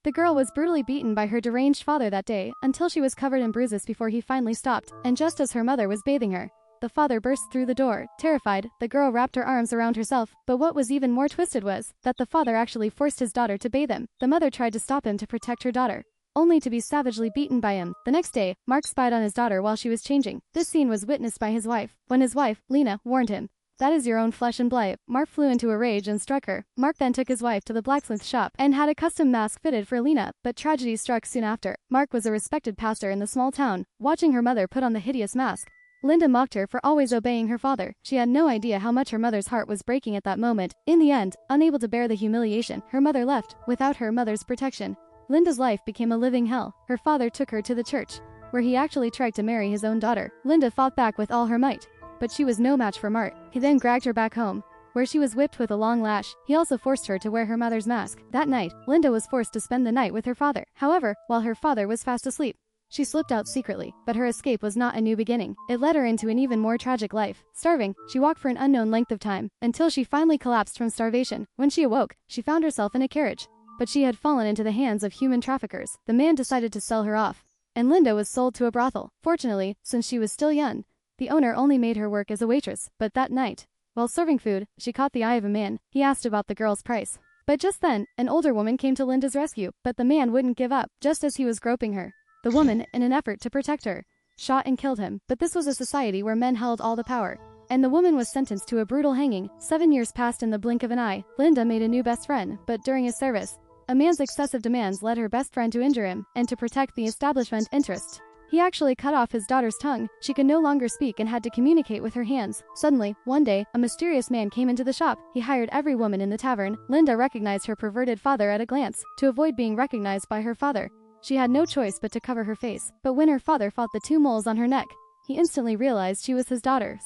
The girl was brutally beaten by her deranged father that day until she was covered in bruises before he finally stopped, and just as her mother was bathing her, the father burst through the door. Terrified, the girl wrapped her arms around herself, but what was even more twisted was that the father actually forced his daughter to bathe him. The mother tried to stop him to protect her daughter, only to be savagely beaten by him. The next day, Mark spied on his daughter while she was changing. This scene was witnessed by his wife. When his wife, Lena, warned him, "That is your own flesh and blood," Mark flew into a rage and struck her. Mark then took his wife to the blacksmith shop and had a custom mask fitted for Lena, but tragedy struck soon after. Mark was a respected pastor in the small town. Watching her mother put on the hideous mask, Linda mocked her for always obeying her father. She had no idea how much her mother's heart was breaking at that moment. In the end, unable to bear the humiliation, her mother left. Without her mother's protection, Linda's life became a living hell. Her father took her to the church, where he actually tried to marry his own daughter. Linda fought back with all her might, but she was no match for Mark. He then dragged her back home, where she was whipped with a long lash. He also forced her to wear her mother's mask. That night, Linda was forced to spend the night with her father. However, while her father was fast asleep, she slipped out secretly, but her escape was not a new beginning. It led her into an even more tragic life. Starving, she walked for an unknown length of time, until she finally collapsed from starvation. When she awoke, she found herself in a carriage, but she had fallen into the hands of human traffickers. The man decided to sell her off, and Linda was sold to a brothel. Fortunately, since she was still young, the owner only made her work as a waitress. But that night, while serving food, she caught the eye of a man. He asked about the girl's price. But just then, an older woman came to Linda's rescue, but the man wouldn't give up. Just as he was groping her, the woman, in an effort to protect her, shot and killed him. But this was a society where men held all the power, and the woman was sentenced to a brutal hanging. 7 years passed in the blink of an eye. Linda made a new best friend, but during his service, a man's excessive demands led her best friend to injure him, and to protect the establishment interest, he actually cut off his daughter's tongue. She could no longer speak and had to communicate with her hands. Suddenly, one day, a mysterious man came into the shop. He hired every woman in the tavern. Linda recognized her perverted father at a glance. To avoid being recognized by her father, she had no choice but to cover her face. But when her father fought the two moles on her neck, he instantly realized she was his daughter.